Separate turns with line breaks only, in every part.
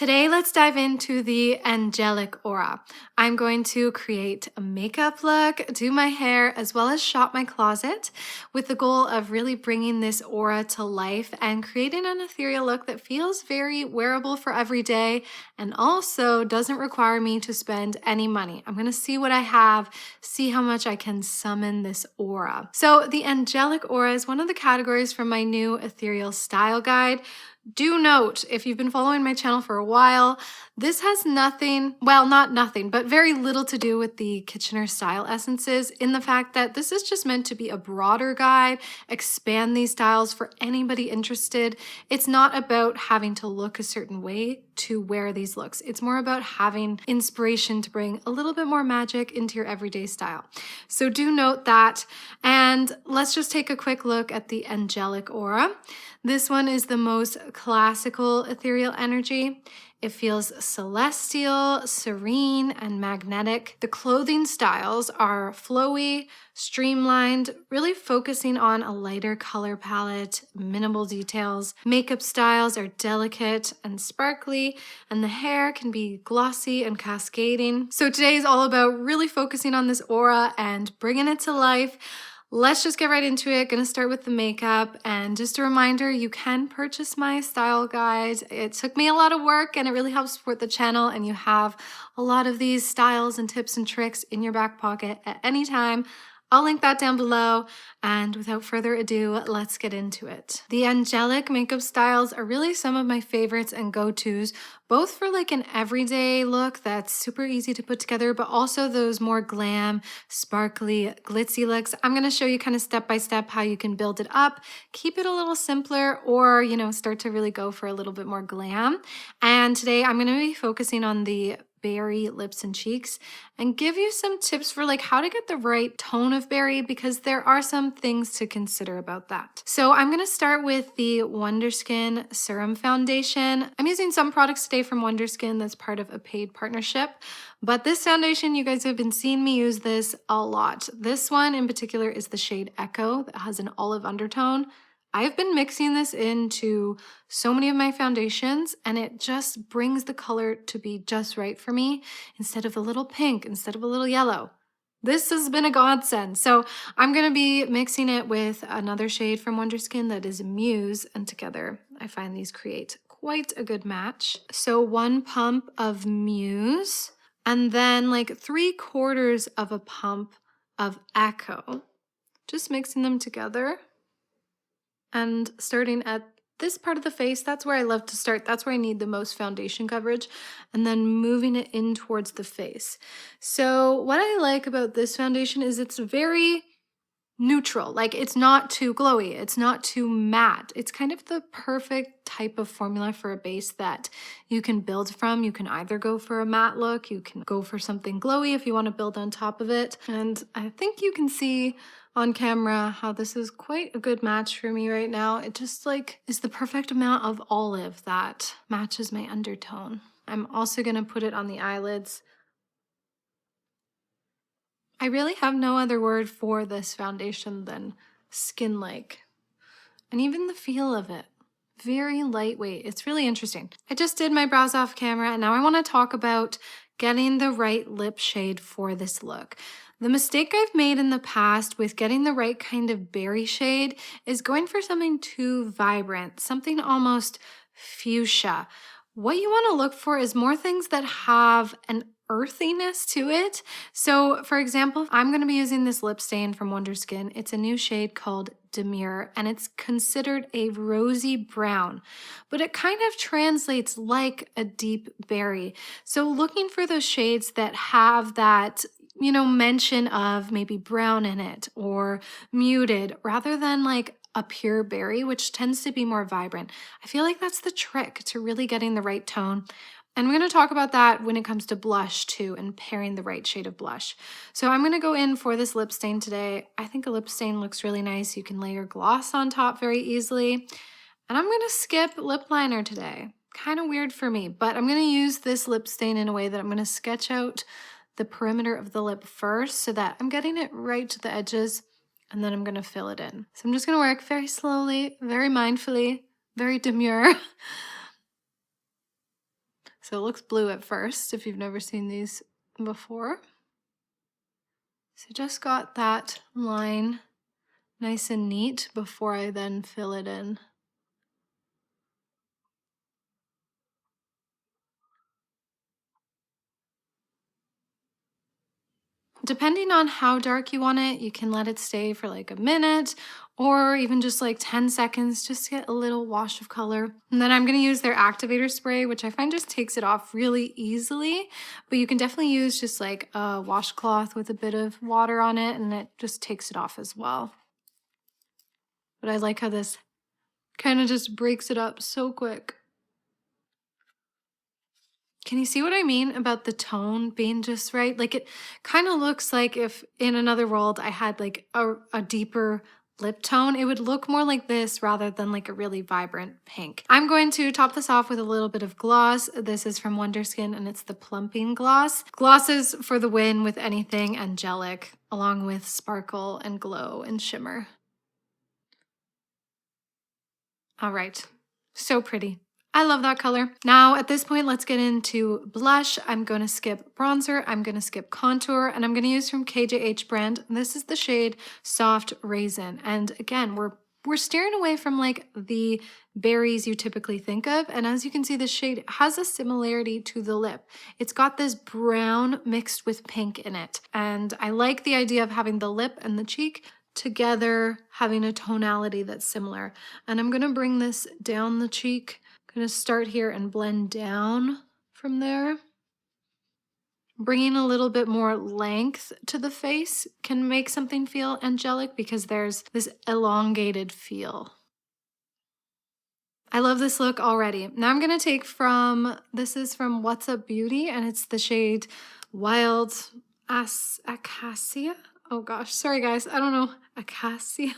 Today, let's dive into the angelic aura. I'm going to create a makeup look, do my hair, as well as shop my closet with the goal of really bringing this aura to life and creating an ethereal look that feels very wearable for every day and also doesn't require me to spend any money. I'm going to see what I have, see how much I can summon this aura. So the angelic aura is one of the categories from my new Ethereal Style guide. Do note, if you've been following my channel for a while, this has nothing, well, not nothing, but very little to do with the Kitchener style essences in the fact that this is just meant to be a broader guide, expand these styles for anybody interested. It's not about having to look a certain way to wear these looks. It's more about having inspiration to bring a little bit more magic into your everyday style. So do note that, and let's just take a quick look at the angelic aura. This one is the most classical ethereal energy. It feels celestial, serene, and magnetic. The clothing styles are flowy, streamlined, really focusing on a lighter color palette, minimal details. Makeup styles are delicate and sparkly, and the hair can be glossy and cascading. So today is all about really focusing on this aura and bringing it to life. Let's just get right into it. Gonna start with the makeup, and just a reminder, you can purchase my style guide. It took me a lot of work and it really helps support the channel, and you have a lot of these styles and tips and tricks in your back pocket at any time. I'll link that down below, and without further ado, let's get into it. The angelic makeup styles are really some of my favorites and go-tos, both for like an everyday look that's super easy to put together, but also those more glam, sparkly, glitzy looks. I'm gonna show you kind of step by step how you can build it up, keep it a little simpler, or start to really go for a little bit more glam. And today I'm gonna be focusing on the berry lips and cheeks and give you some tips for like how to get the right tone of berry, because there are some things to consider about that. So I'm going to start with the Wonderskin Serum Foundation. I'm using some products today from Wonderskin that's part of a paid partnership, but this foundation, you guys have been seeing me use this a lot. This one in particular is the shade Echo that has an olive undertone. I've been mixing this into so many of my foundations, and it just brings the color to be just right for me, instead of a little pink, instead of a little yellow. This has been a godsend. So I'm going to be mixing it with another shade from Wonderskin that is Muse, and together I find these create quite a good match. So 1 pump of Muse, and then like 3/4 of a pump of Echo. Just mixing them together. And starting at this part of the face, that's where I love to start. That's where I need the most foundation coverage, and then moving it in towards the face. So what I like about this foundation is it's very neutral. Like, it's not too glowy, it's not too matte. It's kind of the perfect type of formula for a base that you can build from. You can either go for a matte look, you can go for something glowy if you want to build on top of it. And I think you can see on camera how this is quite a good match for me right now. It just like is the perfect amount of olive that matches my undertone. I'm also going to put it on the eyelids. I really have no other word for this foundation than skin-like. And even the feel of it, very lightweight. It's really interesting. I just did my brows off camera, and now I want to talk about getting the right lip shade for this look. The mistake I've made in the past with getting the right kind of berry shade is going for something too vibrant, something almost fuchsia. What you want to look for is more things that have an earthiness to it. So for example, I'm going to be using this lip stain from Wonderskin. It's a new shade called Demure, and it's considered a rosy brown, but it kind of translates like a deep berry. So looking for those shades that have that mention of maybe brown in it or muted, rather than like a pure berry, which tends to be more vibrant. I feel like that's the trick to really getting the right tone. And we're going to talk about that when it comes to blush too, and pairing the right shade of blush. So I'm going to go in for this lip stain today. I think a lip stain looks really nice. You can layer gloss on top very easily. And I'm going to skip lip liner today. Kind of weird for me, but I'm going to use this lip stain in a way that I'm going to sketch out the perimeter of the lip first so that I'm getting it right to the edges, and then I'm going to fill it in. So I'm just going to work very slowly, very mindfully, very demure. So it looks blue at first if you've never seen these before. So just got that line nice and neat before I then fill it in. Depending on how dark you want it, you can let it stay for like a minute or even just like 10 seconds just to get a little wash of color. And then I'm gonna use their activator spray, which I find just takes it off really easily, but you can definitely use just like a washcloth with a bit of water on it and it just takes it off as well. But I like how this kind of just breaks it up so quick. Can you see what I mean about the tone being just right? Like it kind of looks like if in another world I had like a deeper lip tone, it would look more like this rather than like a really vibrant pink. I'm going to top this off with a little bit of gloss. This is from Wonderskin and it's the plumping gloss. Glosses for the win with anything angelic, along with sparkle and glow and shimmer. All right, so pretty. I love that color. Now at this point, let's get into blush. I'm gonna skip bronzer, I'm gonna skip contour, and I'm gonna use from KJH brand. This is the shade Soft Raisin. And again, we're steering away from like the berries you typically think of. And as you can see, this shade has a similarity to the lip. It's got this brown mixed with pink in it. And I like the idea of having the lip and the cheek together, having a tonality that's similar. And I'm gonna bring this down the cheek. Gonna start here and blend down from there. Bringing a little bit more length to the face can make something feel angelic because there's this elongated feel. I love this look already. Now I'm gonna take this is from What's Up Beauty and it's the shade Wild Acacia. Oh gosh, sorry guys, I don't know, Acacia.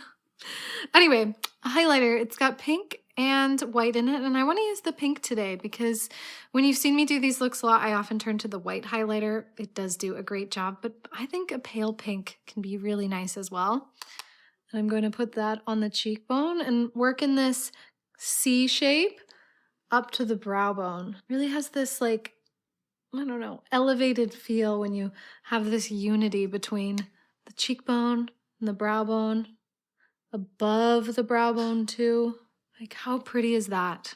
Anyway, a highlighter, it's got pink and white in it, and I want to use the pink today because when you've seen me do these looks a lot, I often turn to the white highlighter. It does do a great job, but I think a pale pink can be really nice as well. And I'm going to put that on the cheekbone and work in this C shape up to the brow bone. Really has this like, I don't know, elevated feel when you have this unity between the cheekbone and the brow bone. Above the brow bone too. Like how pretty is that?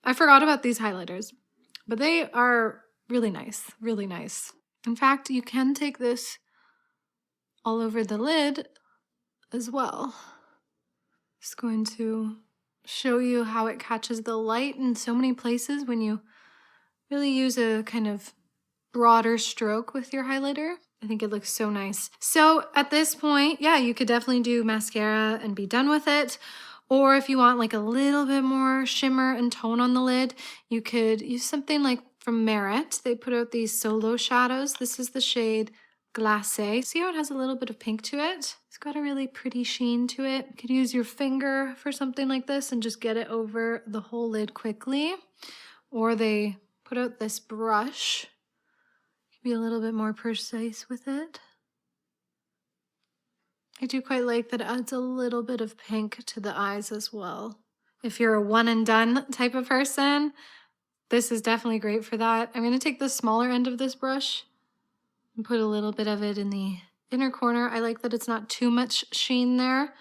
I forgot about these highlighters, but they are really nice, really nice. In fact, you can take this all over the lid as well. Just going to show you how it catches the light in so many places when you really use a kind of broader stroke with your highlighter. I think it looks so nice. So at this point, yeah, you could definitely do mascara and be done with it. Or if you want like a little bit more shimmer and tone on the lid, you could use something like from Merit. They put out these solo shadows. This is the shade Glacé. See how it has a little bit of pink to it? It's got a really pretty sheen to it. You could use your finger for something like this and just get it over the whole lid quickly. Or they put out this brush. Be a little bit more precise with it. I do quite like that it adds a little bit of pink to the eyes as well. If you're a one and done type of person, this is definitely great for that. I'm going to take the smaller end of this brush and put a little bit of it in the inner corner. I like that it's not too much sheen there.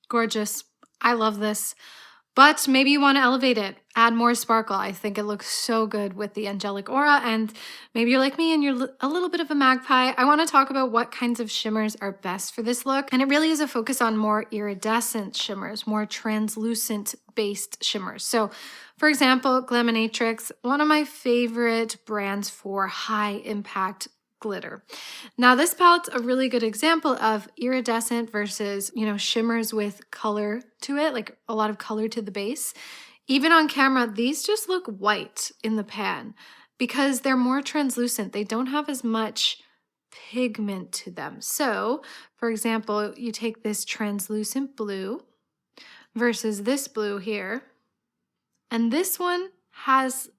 Gorgeous. I love this. But maybe you want to elevate it, add more sparkle. I think it looks so good with the Angelic Aura, and maybe you're like me and you're a little bit of a magpie. I want to talk about what kinds of shimmers are best for this look, and it really is a focus on more iridescent shimmers, more translucent based shimmers. So for example, Glaminatrix, one of my favorite brands for high impact glitter. Now this palette's a really good example of iridescent versus, shimmers with color to it, like a lot of color to the base. Even on camera, these just look white in the pan because they're more translucent. They don't have as much pigment to them. So, for example, you take this translucent blue versus this blue here, and this one has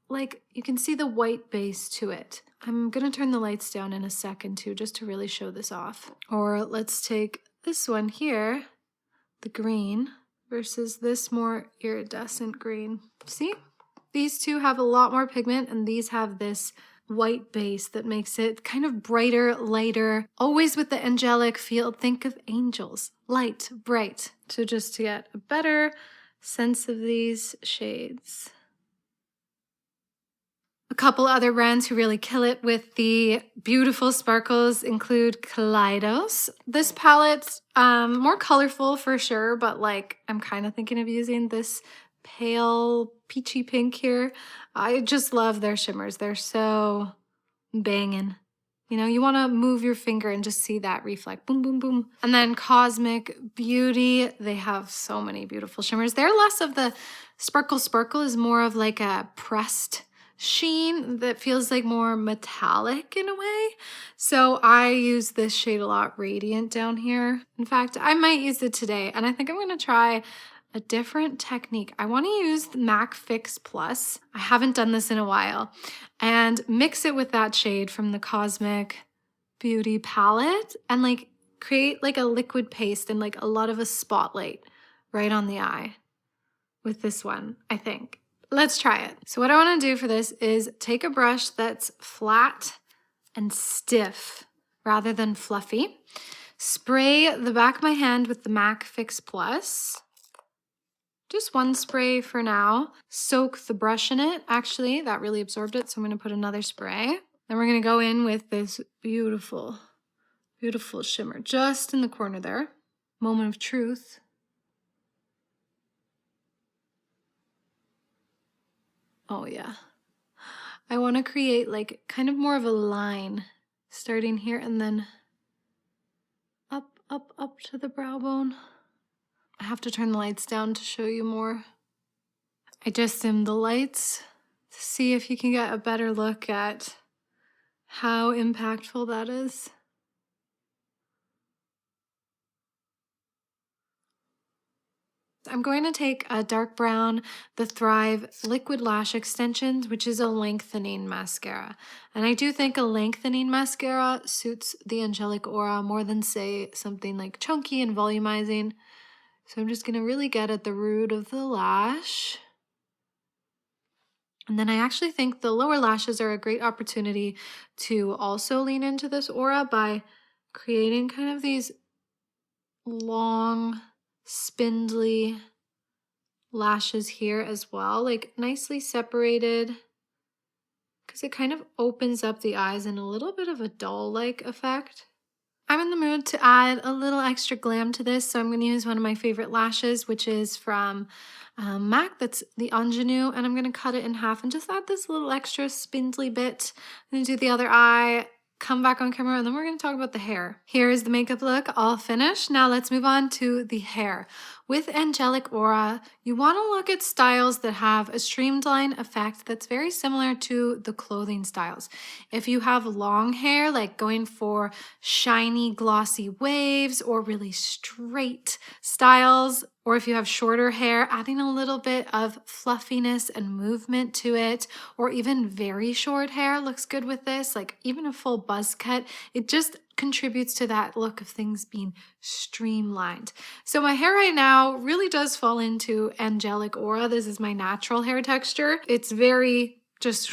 you can see the white base to it. I'm gonna turn the lights down in a second too, just to really show this off. Or let's take this one here, the green, versus this more iridescent green. See? These two have a lot more pigment, and these have this white base that makes it kind of brighter, lighter, always with the angelic feel. Think of angels, light, bright. So just to get a better sense of these shades. A couple other brands who really kill it with the beautiful sparkles include Kaleidos. This palette's more colorful for sure, but like I'm kind of thinking of using this pale peachy pink here. I just love their shimmers. They're so banging. You know, you want to move your finger and just see that reflect. Boom, boom, boom. And then Cosmic Beauty. They have so many beautiful shimmers. They're less of the sparkle sparkle, is more of like a pressed sheen that feels like more metallic in a way. So I use this shade a lot, Radiant, down here. In fact, I might use it today, and I think I'm going to try a different technique. I want to use the MAC Fix Plus. I haven't done this in a while, and mix it with that shade from the Cosmic Beauty palette and like create like a liquid paste and like a lot of a spotlight right on the eye with this one, I think. Let's try it. So what I want to do for this is take a brush that's flat and stiff rather than fluffy. Spray the back of my hand with the MAC Fix Plus. Just one spray for now. Soak the brush in it. Actually, that really absorbed it, so I'm going to put another spray. Then we're going to go in with this beautiful, beautiful shimmer just in the corner there. Moment of truth. Oh yeah. I want to create like kind of more of a line starting here and then up, up, up to the brow bone. I have to turn the lights down to show you more. I just dimmed the lights to see if you can get a better look at how impactful that is. I'm going to take a dark brown, the Thrive Liquid Lash Extensions, which is a lengthening mascara. And I do think a lengthening mascara suits the Angelic Aura more than, say, something like chunky and volumizing. So I'm just going to really get at the root of the lash. And then I actually think the lower lashes are a great opportunity to also lean into this aura by creating kind of these long, spindly lashes here as well, like nicely separated, because it kind of opens up the eyes in a little bit of a doll-like effect. I'm in the mood to add a little extra glam to this, so I'm going to use one of my favorite lashes, which is from MAC. That's the Ingenue, and I'm going to cut it in half and just add this little extra spindly bit. I'm going to do the other eye, come back on camera, and then we're going to talk about the hair. Here is the makeup look all finished. Now let's move on to the hair. With Angelic Aura, you want to look at styles that have a streamlined effect that's very similar to the clothing styles. If you have long hair, like going for shiny, glossy waves or really straight styles, or if you have shorter hair, adding a little bit of fluffiness and movement to it, or even very short hair looks good with this, like even a full buzz cut. It just contributes to that look of things being streamlined. So my hair right now really does fall into Angelic Aura. This is my natural hair texture. It's very just,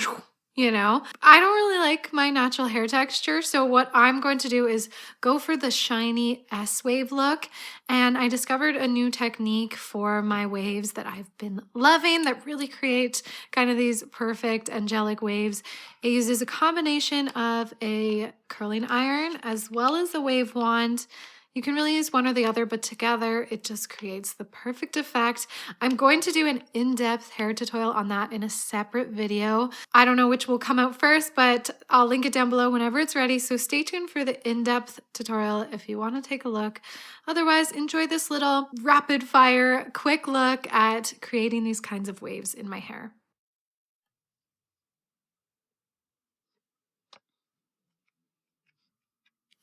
you know, I don't really like my natural hair texture. So what I'm going to do is go for the shiny S-wave look. And I discovered a new technique for my waves that I've been loving that really create kind of these perfect angelic waves. It uses a combination of a curling iron as well as a wave wand. You can really use one or the other, but together it just creates the perfect effect. I'm going to do an in-depth hair tutorial on that in a separate video. I don't know which will come out first, but I'll link it down below whenever it's ready. So stay tuned for the in-depth tutorial if you want to take a look. Otherwise, enjoy this little rapid fire, quick look at creating these kinds of waves in my hair.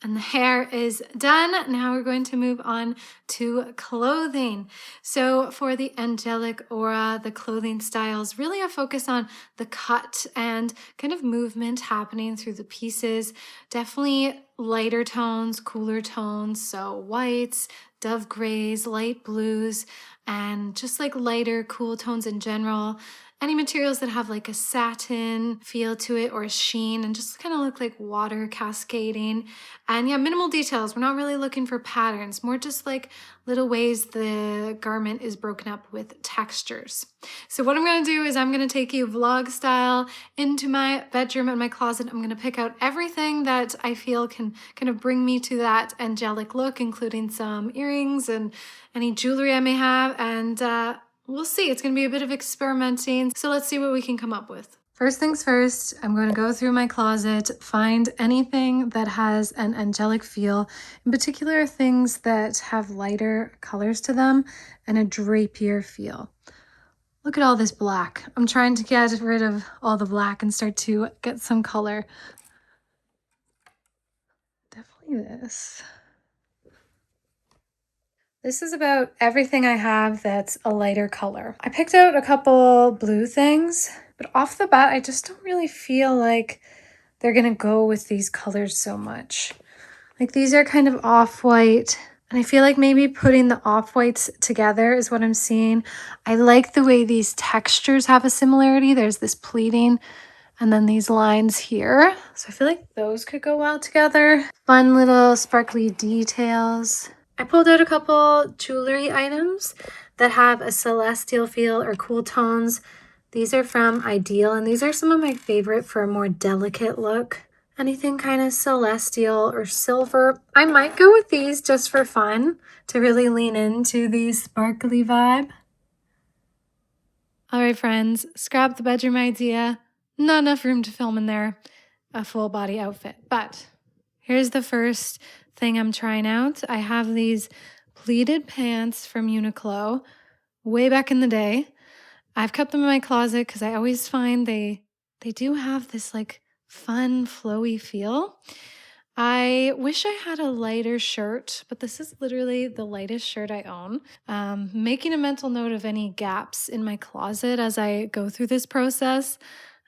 And the hair is done. Now we're going to move on to clothing. So for the Angelic Aura, the clothing styles, really a focus on the cut and kind of movement happening through the pieces. Definitely lighter tones, cooler tones, so whites, dove grays, light blues, and just like lighter, cool tones in general. Any materials that have like a satin feel to it or a sheen and just kind of look like water cascading. And yeah, minimal details. We're not really looking for patterns, more just like little ways the garment is broken up with textures. So what I'm gonna do is I'm gonna take you vlog style into my bedroom and my closet. I'm gonna pick out everything that I feel can kind of bring me to that angelic look, including some earrings and any jewelry I may have. And we'll see. It's going to be a bit of experimenting. So let's see what we can come up with. First things first, I'm going to go through my closet, find anything that has an angelic feel, in particular things that have lighter colors to them and a drapier feel. Look at all this black. I'm trying to get rid of all the black and start to get some color. Definitely this. This is about everything I have that's a lighter color. I picked out a couple blue things, but off the bat, I just don't really feel like they're gonna go with these colors so much. Like these are kind of off-white, and I feel like maybe putting the off-whites together is what I'm seeing. I like the way these textures have a similarity. There's this pleating and then these lines here. So I feel like those could go well together. Fun little sparkly details. I pulled out a couple jewelry items that have a celestial feel or cool tones. These are from Ideal, and these are some of my favorite for a more delicate look. Anything kind of celestial or silver. I might go with these just for fun to really lean into the sparkly vibe. All right, friends, scrap the bedroom idea. Not enough room to film in there a full body outfit, but here's the first thing I'm trying out. I have these pleated pants from Uniqlo way back in the day. I've kept them in my closet because I always find they do have this like fun flowy feel. I wish I had a lighter shirt, but this is literally the lightest shirt I own. Making a mental note of any gaps in my closet as I go through this process.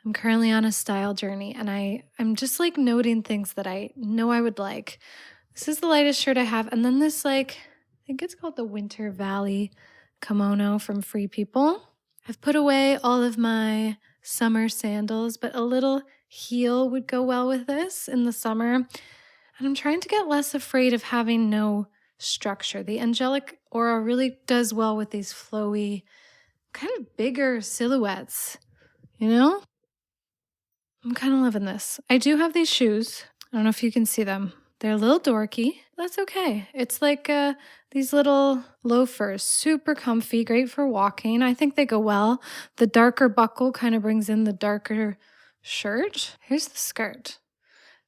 I'm currently on a style journey, and I'm just like noting things that I know I would like. This is the lightest shirt I have. And then this, like, I think it's called the Winter Valley kimono from Free People. I've put away all of my summer sandals, but a little heel would go well with this in the summer. And I'm trying to get less afraid of having no structure. The angelic aura really does well with these flowy, kind of bigger silhouettes, you know? I'm kind of loving this. I do have these shoes. I don't know if you can see them. They're a little dorky. That's okay. It's like these little loafers, super comfy, great for walking. I think they go well. The darker buckle kind of brings in the darker shirt. Here's the skirt.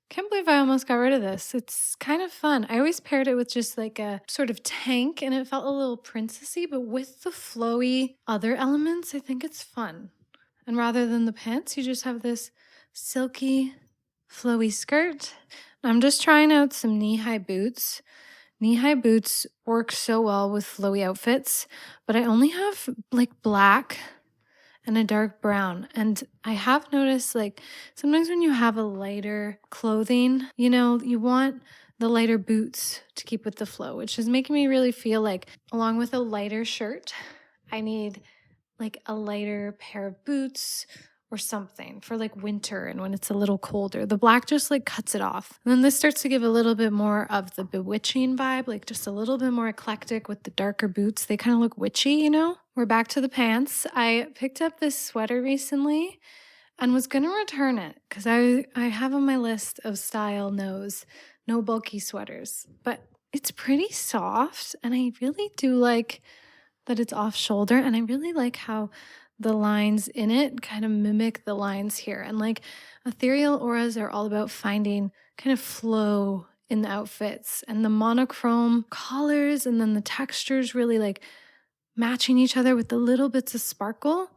Can't believe I almost got rid of this. It's kind of fun. I always paired it with just like a sort of tank, and it felt a little princessy, but with the flowy other elements, I think it's fun. And rather than the pants, you just have this silky, flowy skirt. I'm just trying out some knee-high boots. Knee-high boots work so well with flowy outfits, but I only have like black and a dark brown. And I have noticed like sometimes when you have a lighter clothing, you know, you want the lighter boots to keep with the flow, which is making me really feel like along with a lighter shirt, I need like a lighter pair of boots or something for like winter and when it's a little colder. The black just like cuts it off. And then this starts to give a little bit more of the bewitching vibe, like just a little bit more eclectic with the darker boots. They kind of look witchy, you know? We're back to the pants. I picked up this sweater recently and was going to return it because I have on my list of style no bulky sweaters. But it's pretty soft and I really do like that it's off shoulder, and I really like how the lines in it kind of mimic the lines here. And like ethereal auras are all about finding kind of flow in the outfits, and the monochrome colors and then the textures really like matching each other with the little bits of sparkle.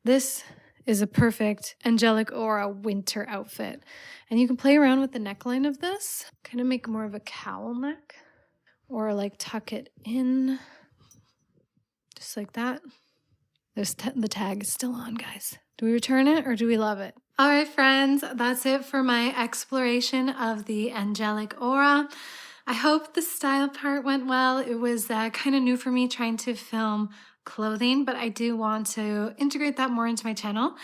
This is a perfect angelic aura winter outfit. And you can play around with the neckline of this, kind of make more of a cowl neck, or like tuck it in just like that. The tag is still on, guys. Do we return it or do we love it? All right, friends, that's it for my exploration of the angelic aura. I hope the style part went well. It was kind of new for me trying to film clothing, but I do want to integrate that more into my channel.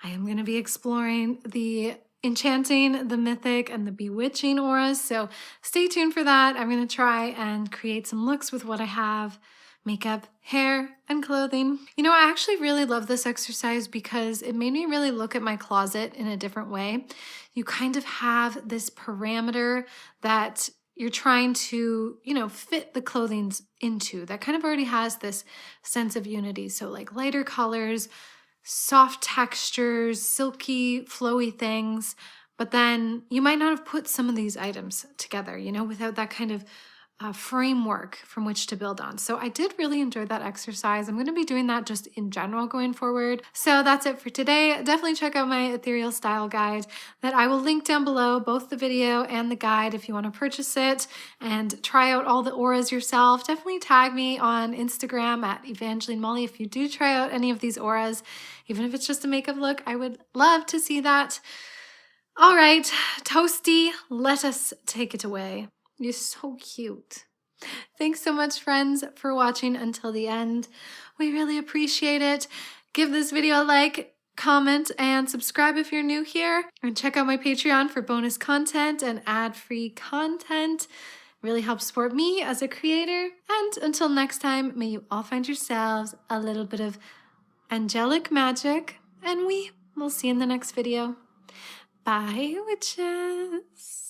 I am going to be exploring the enchanting, the mythic, and the bewitching auras, so stay tuned for that. I'm going to try and create some looks with what I have: makeup, hair, and clothing. You know, I actually really love this exercise because it made me really look at my closet in a different way. You kind of have this parameter that you're trying to, fit the clothing into that kind of already has this sense of unity. So like lighter colors, soft textures, silky, flowy things. But then you might not have put some of these items together, without that kind of framework from which to build on. So I did really enjoy that exercise. I'm going to be doing that just in general going forward. So that's it for today. Definitely check out my Ethereal Style guide that I will link down below, both the video and the guide if you want to purchase it and try out all the auras yourself. Definitely tag me on Instagram at Evangeline Molly if you do try out any of these auras. Even if it's just a makeup look, I would love to see that. All right, Toasty, let us take it away. You're so cute. Thanks so much, friends, for watching until the end. We really appreciate it. Give this video a like, comment, and subscribe if you're new here. And check out my Patreon for bonus content and ad-free content. It really helps support me as a creator. And until next time, may you all find yourselves a little bit of angelic magic, and we will see you in the next video. Bye, witches.